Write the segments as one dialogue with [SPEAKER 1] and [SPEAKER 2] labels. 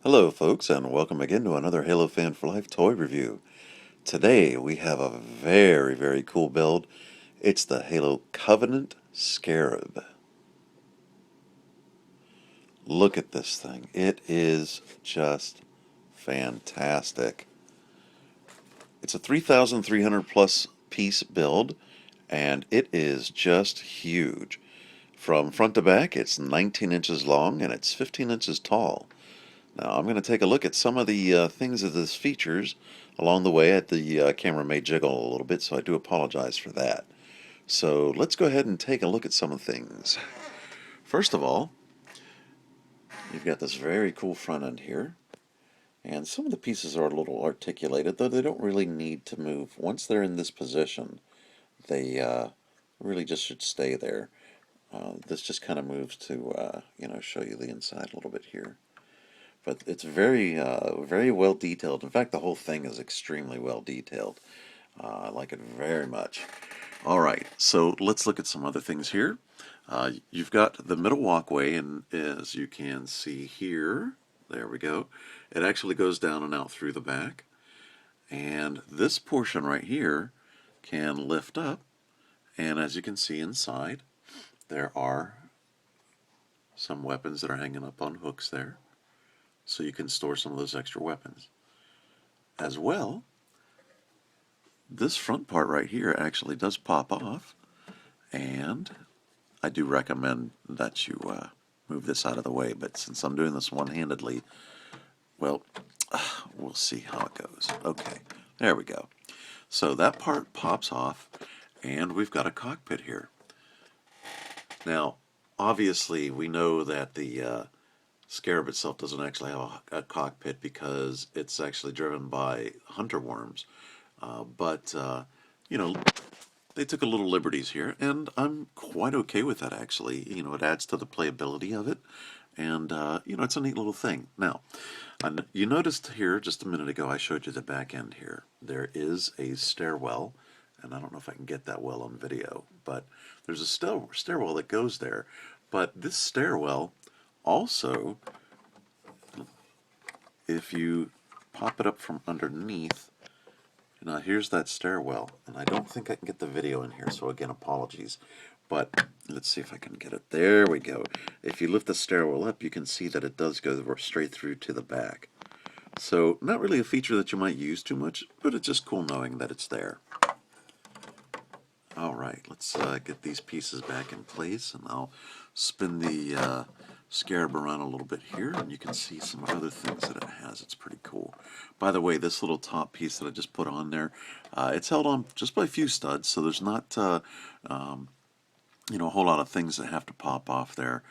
[SPEAKER 1] Hello folks, and welcome again to another Halo Fan for Life toy review. Today we have a very cool build. It's the Halo Covenant Scarab. Look at this thing. It is just fantastic. It's a 3,300 plus piece build, and it is just huge. From front to back, it's 19 inches long and it's 15 inches tall. Now I'm going to take a look at some of the things that this features along the way. The camera may jiggle a little bit, so I do apologize for that. So let's go ahead and take a look at some of the things. First of all, you've got this very cool front end here, and some of the pieces are a little articulated, though they don't really need to move. Once they're in this position, they really just should stay there. This just kind of moves to show you the inside a little bit here. But it's very well detailed. In fact, the whole thing is extremely well detailed. I like it very much. All right, so let's look at some other things here. You've got the middle walkway, and as you can see here, there we go, it actually goes down and out through the back. And this portion right here can lift up, and as you can see inside, there are some weapons that are hanging up on hooks there, so you can store some of those extra weapons. As well, this front part right here actually does pop off, and I do recommend that you move this out of the way, but since I'm doing this one-handedly, well, we'll see how it goes. Okay, there we go. So that part pops off, and we've got a cockpit here. Now, obviously, we know that the Scarab itself doesn't actually have a cockpit because it's actually driven by hunter worms. But they took a little liberties here, and I'm quite okay with that, actually. It adds to the playability of it, and, it's a neat little thing. Now, you noticed here just a minute ago I showed you the back end here. There is a stairwell, and I don't know if I can get that well on video, but there's a stairwell that goes there. But this stairwell also, if you pop it up from underneath, now here's that stairwell, and I don't think I can get the video in here, so again, apologies. But let's see if I can get it. There we go. If you lift the stairwell up, you can see that it does go straight through to the back. So not really a feature that you might use too much, but it's just cool knowing that it's there. All right, let's get these pieces back in place, and I'll spin the Scarab around a little bit here, and you can see some other things that it has. It's pretty cool. By the way, this little top piece that I just put on there, it's held on just by a few studs, so there's not a whole lot of things that have to pop off there.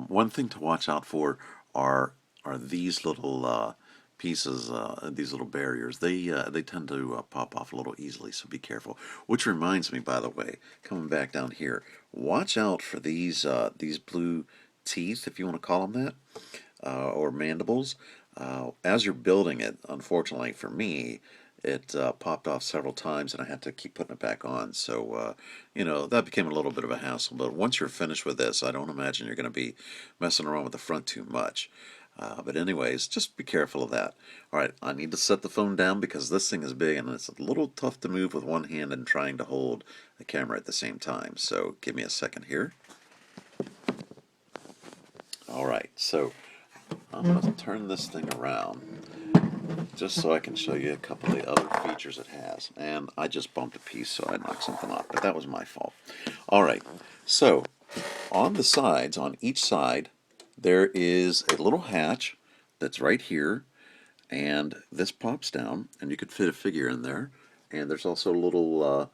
[SPEAKER 1] One thing to watch out for are these little pieces, these little barriers. They tend to pop off a little easily, so be careful. Which reminds me, by the way, coming back down here, watch out for these blue teeth, if you want to call them that, or mandibles. As you're building it, unfortunately for me, it popped off several times, and I had to keep putting it back on. So, that became a little bit of a hassle. But once you're finished with this, I don't imagine you're going to be messing around with the front too much. But anyways, just be careful of that. All right, I need to set the phone down because this thing is big, and it's a little tough to move with one hand and trying to hold the camera at the same time. So give me a second here. All right, so I'm going to turn this thing around just so I can show you a couple of the other features it has. And I just bumped a piece, so I knocked something off, but that was my fault. All right, so on the sides, on each side, there is a little hatch that's right here, and this pops down, and you could fit a figure in there. And there's also a little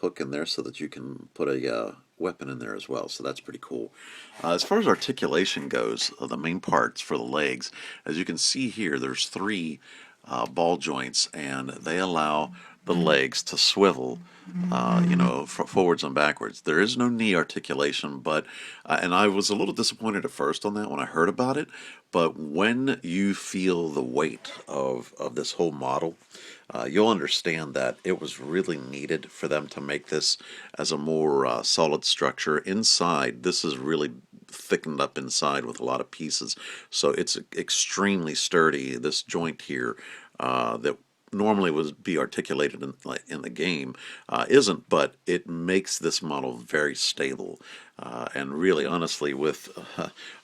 [SPEAKER 1] hook in there so that you can put a weapon in there as well, so that's pretty cool. As far as articulation goes, the main parts for the legs, as you can see here, there's three ball joints, and they allow the legs to swivel, forwards and backwards. There is no knee articulation, but, and I was a little disappointed at first on that when I heard about it, but when you feel the weight of this whole model, you'll understand that it was really needed for them to make this as a more solid structure. Inside, this is really thickened up inside with a lot of pieces. So it's extremely sturdy. This joint here that normally would be articulated in the game isn't, but it makes this model very stable. And really, honestly, with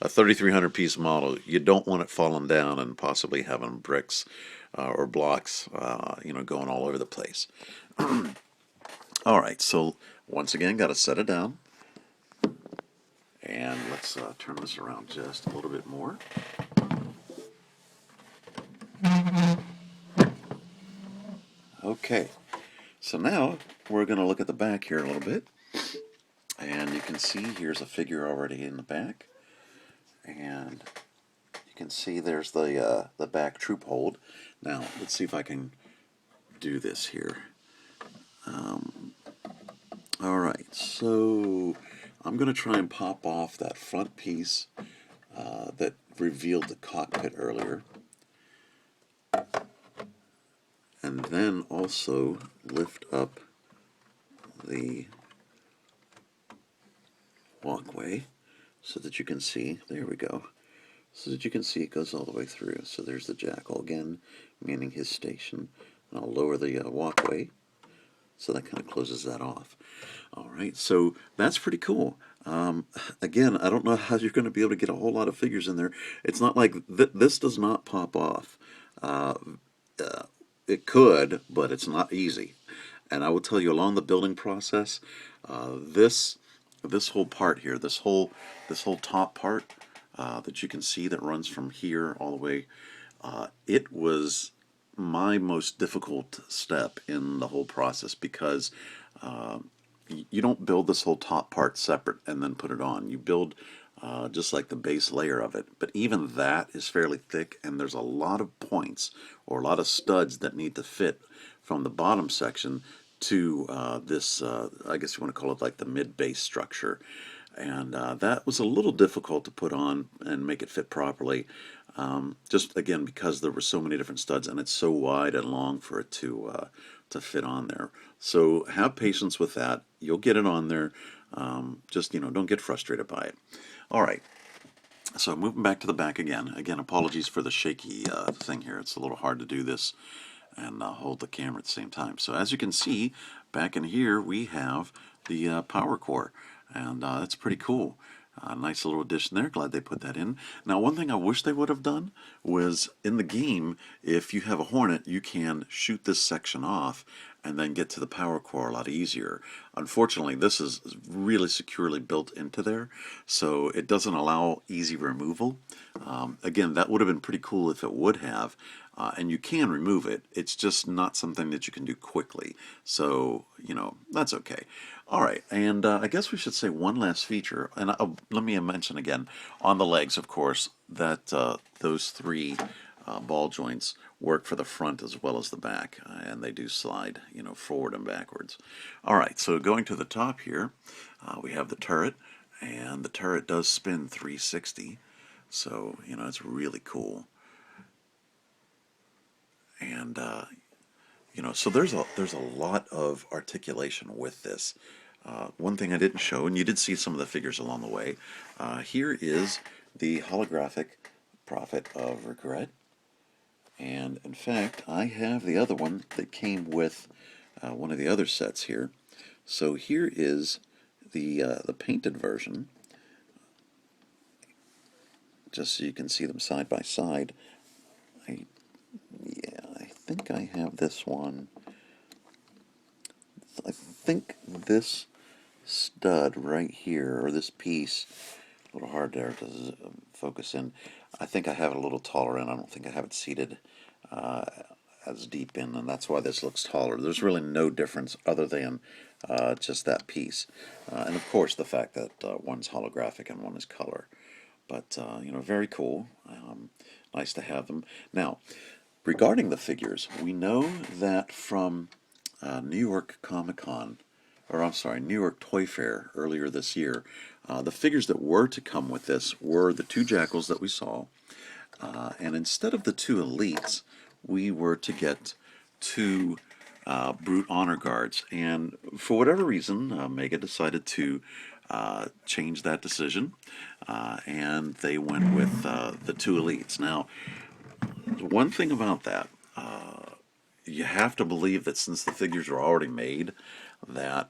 [SPEAKER 1] a 3,300 piece model, you don't want it falling down and possibly having bricks or blocks, going all over the place. All right, so once again, got to set it down. And let's turn this around just a little bit more. Okay, so now we're going to look at the back here a little bit. And you can see here's a figure already in the back. And you can see there's the back troop hold. Now, let's see if I can do this here. All right, so I'm going to try and pop off that front piece that revealed the cockpit earlier. And then also lift up the walkway so that you can see, there we go, so that you can see it goes all the way through. So there's the jackal again, meaning his station. And I'll lower the walkway, so that kind of closes that off. All right, so that's pretty cool. Again, I don't know how you're going to be able to get a whole lot of figures in there. It's not like this does not pop off. It could, but it's not easy. And I will tell you, along the building process, this whole part here, this whole top part that you can see that runs from here all the way, it was my most difficult step in the whole process because you don't build this whole top part separate and then put it on. You build just like the base layer of it. But even that is fairly thick, and there's a lot of points or a lot of studs that need to fit from the bottom section to this, I guess you want to call it like the mid-base structure. And that was a little difficult to put on and make it fit properly. Just again because there were so many different studs and it's so wide and long for it to fit on there. So have patience with that. You'll get it on there. Just don't get frustrated by it. All right. So moving back to the back again. Again, apologies for the shaky thing here. It's a little hard to do this and hold the camera at the same time. So as you can see, back in here we have the power core, and that's pretty cool. Nice little addition there. Glad they put that in. Now, one thing I wish they would have done was in the game, if you have a Hornet, you can shoot this section off and then get to the power core a lot easier. Unfortunately, this is really securely built into there, so it doesn't allow easy removal. Again, that would have been pretty cool if it would have. And you can remove it. It's just not something that you can do quickly. So, that's okay. All right, and I guess we should say one last feature. And let me mention again, on the legs, of course, that those three ball joints work for the front as well as the back. And they do slide, forward and backwards. All right, so going to the top here, we have the turret. And the turret does spin 360. So, it's really cool. And so there's a lot of articulation with this. One thing I didn't show, and you did see some of the figures along the way. Here is the holographic Prophet of Regret, and in fact, I have the other one that came with one of the other sets here. So here is the painted version, just so you can see them side by side. I think I have this one. I think this stud right here, or this piece, a little hard there to focus in. I think I have it a little taller in. I don't think I have it seated as deep in, and that's why this looks taller. There's really no difference other than just that piece. And of course the fact that one's holographic and one is color. But, very cool. Nice to have them. Now, regarding the figures, we know that from New York Comic-Con, or I'm sorry, New York Toy Fair earlier this year, the figures that were to come with this were the two jackals that we saw, and instead of the two elites, we were to get two Brute Honor Guards. And for whatever reason, Mega decided to changed that decision, and they went with the two elites. Now, one thing about that, you have to believe that since the figures are already made, that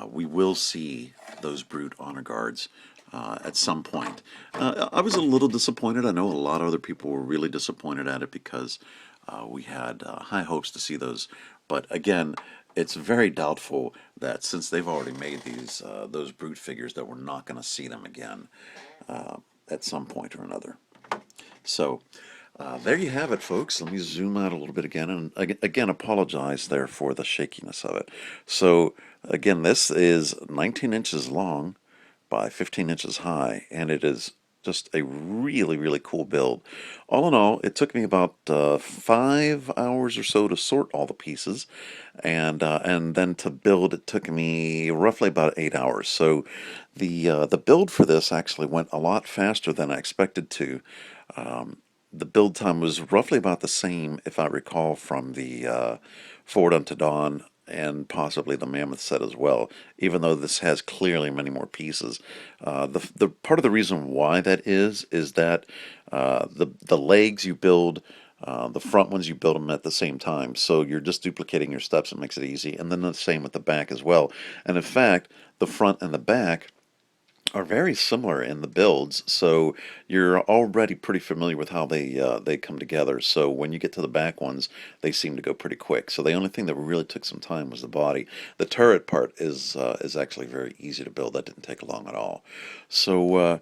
[SPEAKER 1] we will see those Brute honor guards at some point. I was a little disappointed. I know a lot of other people were really disappointed at it because we had high hopes to see those. But again, it's very doubtful that since they've already made those Brute figures, that we're not going to see them again at some point or another. So there you have it, folks. Let me zoom out a little bit again, and again, apologize there for the shakiness of it. So again, this is 19 inches long by 15 inches high, and it is just a really, really cool build. All in all, it took me about 5 hours or so to sort all the pieces, and then to build, it took me roughly about 8 hours. So the build for this actually went a lot faster than I expected to. The build time was roughly about the same, if I recall, from the Forward Unto Dawn and possibly the Mammoth set as well, even though this has clearly many more pieces. The part of the reason why that is that the legs you build, the front ones you build them at the same time, so you're just duplicating your steps. It makes it easy, and then the same with the back as well. And in fact, the front and the back are very similar in the builds, so you're already pretty familiar with how they come together. So when you get to the back ones, they seem to go pretty quick. So the only thing that really took some time was the body. The turret part is actually very easy to build. That didn't take long at all. So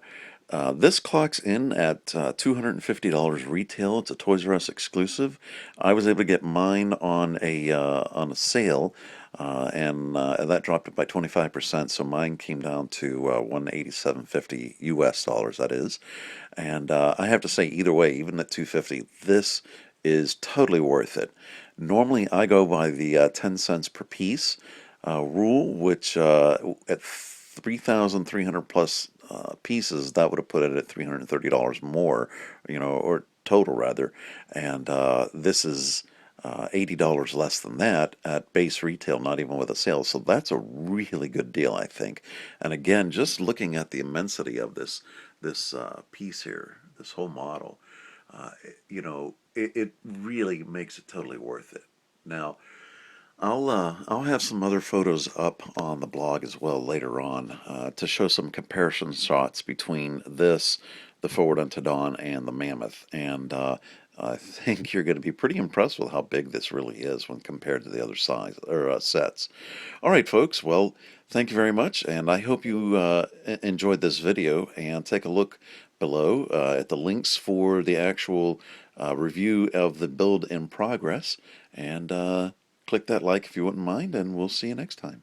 [SPEAKER 1] this clocks in at $250 retail. It's a Toys R Us exclusive. I was able to get mine on a sale, and that dropped it by 25%. So mine came down to 187.50 US dollars. That is, and I have to say, either way, even at 250, this is totally worth it. Normally, I go by the 10 cents per piece rule, which at 3,300 plus pieces, that would have put it at $330 more, or total rather. And this is $80 less than that at base retail, not even with a sale. So that's a really good deal, I think. And again, just looking at the immensity of this piece here, this whole model, it really makes it totally worth it. Now, I'll have some other photos up on the blog as well later on to show some comparison shots between this, the Forward Unto Dawn, and the Mammoth. And I think you're going to be pretty impressed with how big this really is when compared to the other size or sets. All right, folks. Well, thank you very much, and I hope you enjoyed this video. And take a look below at the links for the actual review of the build in progress, and click that like if you wouldn't mind, and we'll see you next time.